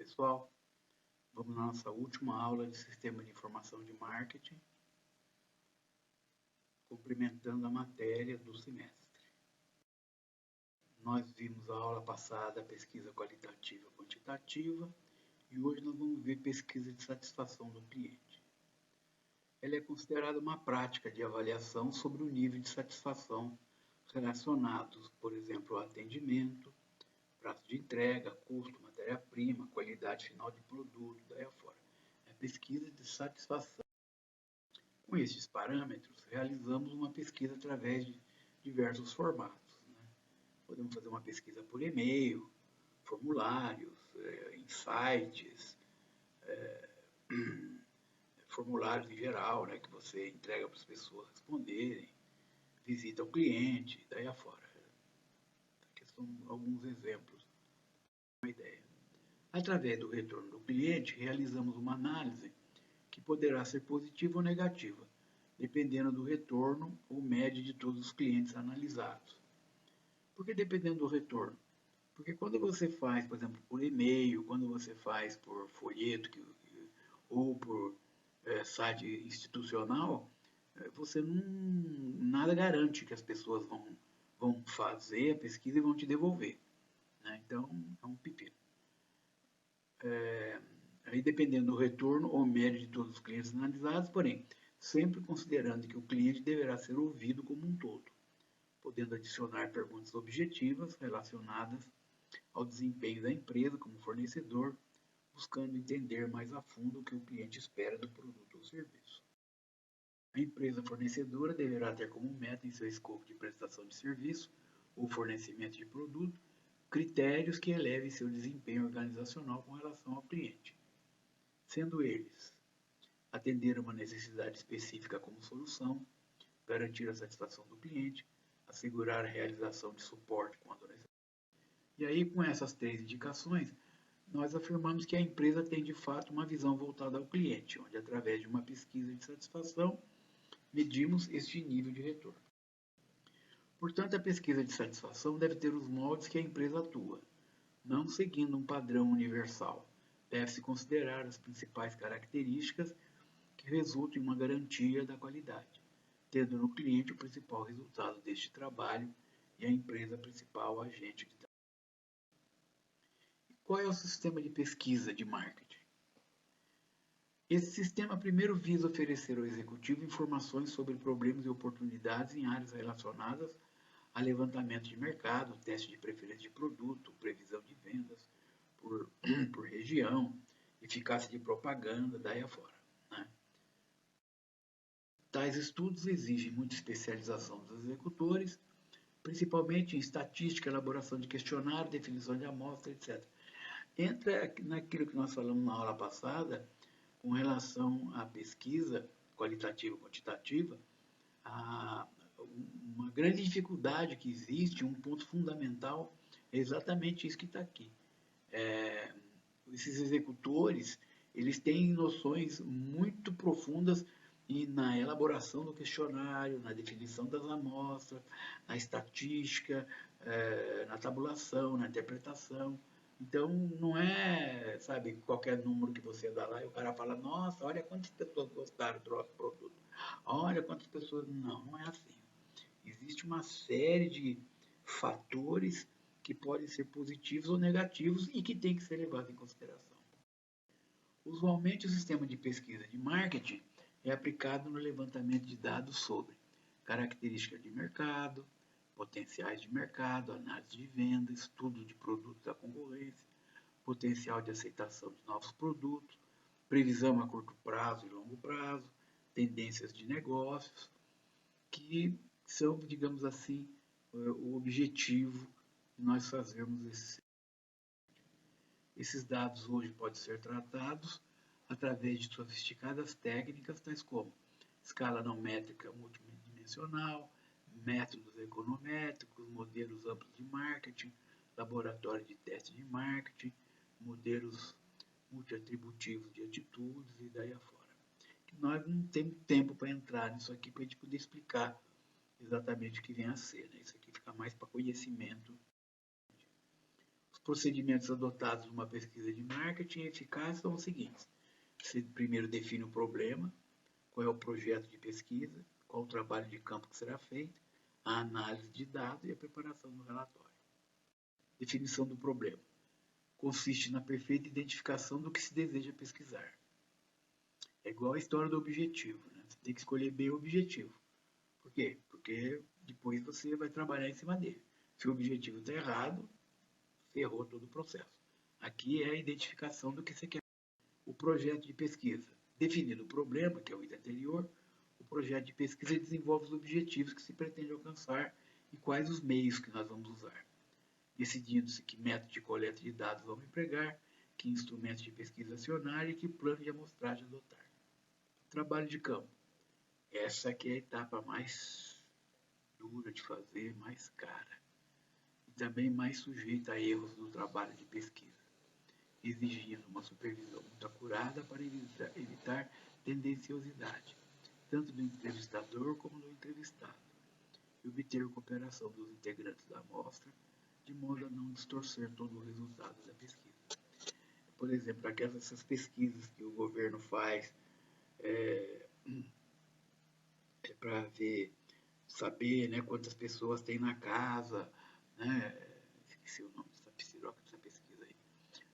Pessoal, vamos na nossa última aula de Sistema de Informação de Marketing, complementando a matéria do semestre. Nós vimos a aula passada a pesquisa qualitativa e quantitativa e hoje nós vamos ver pesquisa de satisfação do cliente. Ela é considerada uma prática de avaliação sobre o nível de satisfação relacionados, por exemplo, ao atendimento, prazo de entrega, custo, matéria-prima, qualidade final de produto, daí afora. É pesquisa de satisfação. Com estes parâmetros, realizamos uma pesquisa através de diversos formatos. Podemos fazer uma pesquisa por e-mail, formulários, insights, formulários em geral, que você entrega para as pessoas responderem, visita ao cliente, daí afora. Aqui são alguns exemplos, uma ideia. Através do retorno do cliente, realizamos uma análise que poderá ser positiva ou negativa, dependendo do retorno ou média de todos os clientes analisados. Por que dependendo do retorno? Porque quando você faz, por exemplo, por e-mail, quando você faz por folheto ou por site institucional, você nada garante que as pessoas vão fazer a pesquisa e vão te devolver. Então, é um pepino. Aí, dependendo do retorno ou média de todos os clientes analisados, porém, sempre considerando que o cliente deverá ser ouvido como um todo, podendo adicionar perguntas objetivas relacionadas ao desempenho da empresa como fornecedor, buscando entender mais a fundo o que o cliente espera do produto ou serviço. A empresa fornecedora deverá ter como meta em seu escopo de prestação de serviço ou fornecimento de produto critérios que elevem seu desempenho organizacional com relação ao cliente, sendo eles atender uma necessidade específica como solução, garantir a satisfação do cliente, assegurar a realização de suporte quando necessário. E aí, com essas três indicações, nós afirmamos que a empresa tem de fato uma visão voltada ao cliente, onde através de uma pesquisa de satisfação, medimos este nível de retorno. Portanto, a pesquisa de satisfação deve ter os moldes que a empresa atua, não seguindo um padrão universal. Deve-se considerar as principais características que resultam em uma garantia da qualidade, tendo no cliente o principal resultado deste trabalho e a empresa principal agente de trabalho. E qual é o sistema de pesquisa de marketing? Esse sistema primeiro visa oferecer ao executivo informações sobre problemas e oportunidades em áreas relacionadas a levantamento de mercado, teste de preferência de produto, previsão de vendas por região, eficácia de propaganda, daí afora. Tais estudos exigem muita especialização dos executores, principalmente em estatística, elaboração de questionário, definição de amostra, etc. Entra naquilo que nós falamos na aula passada, com relação à pesquisa qualitativa e quantitativa, uma grande dificuldade que existe, um ponto fundamental, é exatamente isso que está aqui. Esses executores, eles têm noções muito profundas na elaboração do questionário, na definição das amostras, na estatística, na tabulação, na interpretação. Então, não é, sabe, qualquer número que você dá lá e o cara fala, nossa, olha quantas pessoas gostaram do nosso produto. Olha quantas pessoas... Não é assim. Existe uma série de fatores que podem ser positivos ou negativos e que tem que ser levados em consideração. Usualmente, o sistema de pesquisa de marketing é aplicado no levantamento de dados sobre características de mercado, potenciais de mercado, análise de venda, estudo de produtos da concorrência, potencial de aceitação de novos produtos, previsão a curto prazo e longo prazo, tendências de negócios, que são, digamos assim, o objetivo de nós fazermos esses dados hoje podem ser tratados através de sofisticadas técnicas, tais como escala não métrica multidimensional, métodos econométricos, modelos amplos de marketing, laboratório de teste de marketing, modelos multiatributivos de atitudes e daí afora. Nós não temos tempo para entrar nisso aqui para a gente poder explicar exatamente o que vem a ser. Isso aqui fica mais para conhecimento. Os procedimentos adotados numa pesquisa de marketing eficaz são os seguintes. Você primeiro define o problema, qual é o projeto de pesquisa, qual o trabalho de campo que será feito, a análise de dados e a preparação do relatório. Definição do problema. Consiste na perfeita identificação do que se deseja pesquisar. É igual a história do objetivo, né? Você tem que escolher bem o objetivo. Por quê? Porque depois você vai trabalhar em cima dele. Se o objetivo está errado, ferrou todo o processo. Aqui é a identificação do que você quer. O projeto de pesquisa. Definido o problema, que é o item anterior, o projeto de pesquisa desenvolve os objetivos que se pretende alcançar e quais os meios que nós vamos usar. Decidindo-se que método de coleta de dados vamos empregar, que instrumentos de pesquisa acionar e que plano de amostragem adotar. Trabalho de campo. Essa aqui é a etapa mais dura de fazer, mais cara. E também mais sujeita a erros no trabalho de pesquisa, exigindo uma supervisão muito acurada para evitar tendenciosidade, tanto do entrevistador como do entrevistado, e obter a cooperação dos integrantes da amostra, de modo a não distorcer todo o resultado da pesquisa. Por exemplo, essas pesquisas que o governo faz para saber, né, quantas pessoas tem na casa, né? Esqueci o nome dessa pesquisa aí.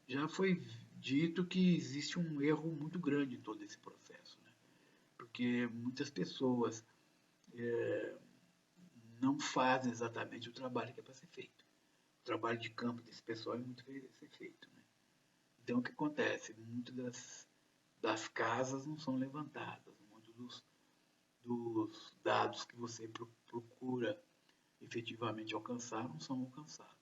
Já foi dito que existe um erro muito grande em todo esse processo, né? Porque muitas pessoas não fazem exatamente o trabalho que é para ser feito. O trabalho de campo desse pessoal é muito ser feito, né? Então, o que acontece? Muitas das casas não são levantadas, muitos dos dados que você procura efetivamente alcançar não são alcançados,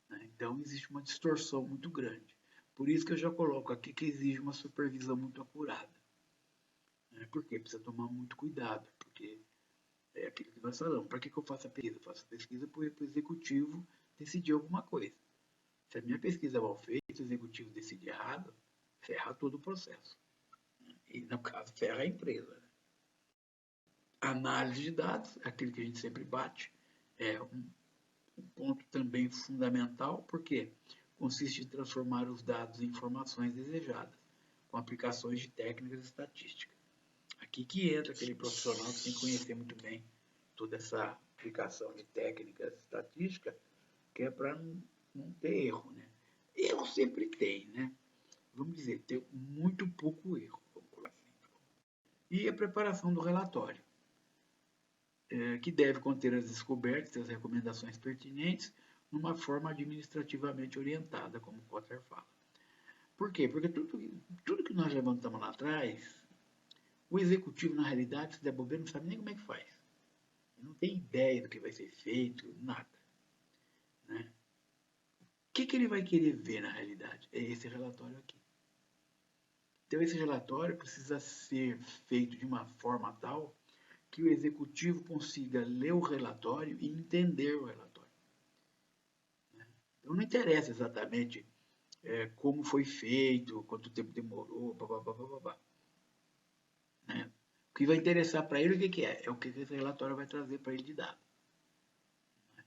né? Então, existe uma distorção muito grande. Por isso que eu já coloco aqui que exige uma supervisão muito acurada, né? Porque precisa tomar muito cuidado, porque é aquilo que nós falamos. Para que eu faço a pesquisa? Eu faço a pesquisa para o executivo decidir alguma coisa. Se a minha pesquisa é mal feita, o executivo decide errado, ferra todo o processo. E, no caso, ferra a empresa, né? Análise de dados, aquilo que a gente sempre bate, é um ponto também fundamental, porque consiste em transformar os dados em informações desejadas, com aplicações de técnicas estatísticas. Aqui que entra aquele profissional que tem que conhecer muito bem toda essa aplicação de técnicas estatísticas, que é para não ter erro, né? Erro sempre tem, né? Vamos dizer, tem muito pouco erro. E a preparação do relatório, que deve conter as descobertas e as recomendações pertinentes numa forma administrativamente orientada, como o Kotler fala. Por quê? Porque tudo que nós levantamos lá atrás, o executivo, na realidade, se der bobeira, não sabe nem como é que faz. Não tem ideia do que vai ser feito, nada, né? O que ele vai querer ver, na realidade? É esse relatório aqui. Então, esse relatório precisa ser feito de uma forma tal que o executivo consiga ler o relatório e entender o relatório, né? Então, não interessa exatamente como foi feito, quanto tempo demorou, né? O que vai interessar para ele, o que é? É o que esse relatório vai trazer para ele de dado, né?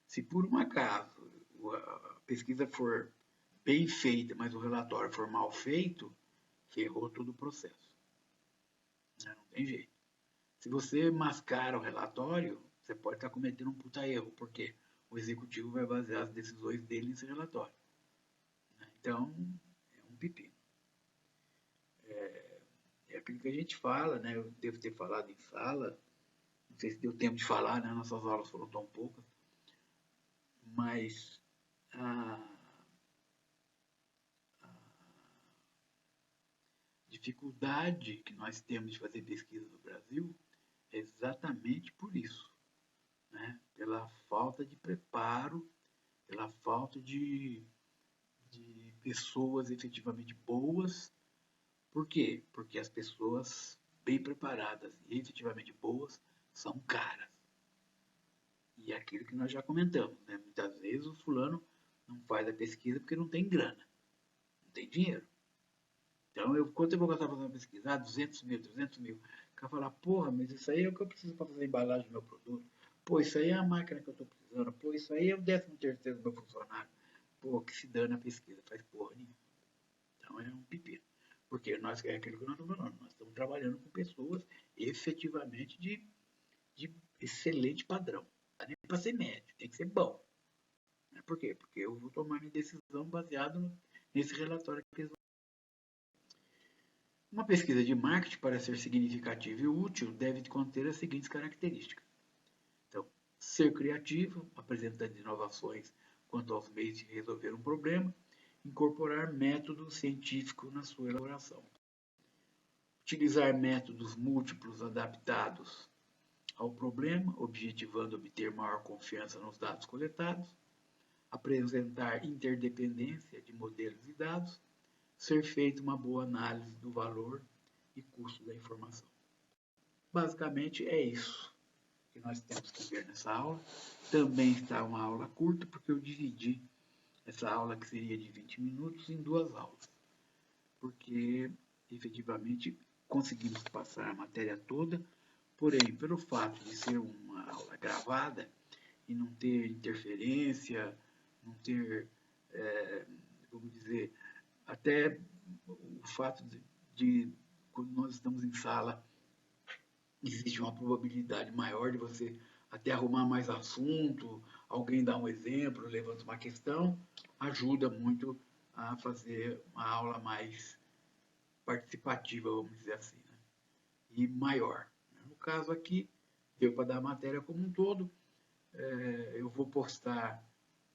Se por um acaso a pesquisa for bem feita, mas o relatório for mal feito, ferrou todo o processo, né? Não tem jeito. Se você mascara o relatório, você pode estar cometendo um puta erro, porque o executivo vai basear as decisões dele nesse relatório, né? Então, é um pepino. É aquilo que a gente fala, né? Eu devo ter falado em sala, não sei se deu tempo de falar, né? Nossas aulas foram tão poucas, mas a dificuldade que nós temos de fazer pesquisa no Brasil é exatamente por isso, né? Pela falta de preparo, pela falta de pessoas efetivamente boas. Por quê? Porque as pessoas bem preparadas e efetivamente boas são caras. E é aquilo que nós já comentamos, né? Muitas vezes o fulano não faz a pesquisa porque não tem grana, não tem dinheiro. Então, quanto eu vou gastar fazendo uma pesquisa? Ah, 200 mil, 300 mil. O cara fala, porra, mas isso aí é o que eu preciso para fazer a embalagem do meu produto. Pô, isso aí é a máquina que eu estou precisando. Pô, isso aí é o 13º do meu funcionário. pô, que se dana a pesquisa, faz porra nenhuma. Então é um pepino. Porque é aquilo que nós estamos falando, nós estamos trabalhando com pessoas efetivamente de excelente padrão. Não dá nem para ser médio, tem que ser bom. Por quê? Porque eu vou tomar minha decisão baseado nesse relatório que eles vão. Uma pesquisa de marketing, para ser significativa e útil, deve conter as seguintes características. Então, ser criativo, apresentando inovações quanto aos meios de resolver um problema, incorporar método científico na sua elaboração. Utilizar métodos múltiplos adaptados ao problema, objetivando obter maior confiança nos dados coletados, apresentar interdependência de modelos e dados, ser feita uma boa análise do valor e custo da informação. Basicamente é isso que nós temos que ver nessa aula. Também está uma aula curta, porque eu dividi essa aula, que seria de 20 minutos, em 2 aulas, porque efetivamente conseguimos passar a matéria toda, porém, pelo fato de ser uma aula gravada e não ter interferência, não ter, vamos dizer, até o fato de quando nós estamos em sala, existe uma probabilidade maior de você até arrumar mais assunto, alguém dá um exemplo, levanta uma questão, ajuda muito a fazer uma aula mais participativa, vamos dizer assim, né? E maior. No caso aqui, deu para dar a matéria como um todo. Eu vou postar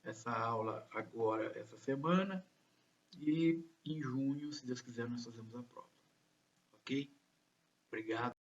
essa aula agora, essa semana, e em junho, se Deus quiser, nós fazemos a prova. Ok? Obrigado.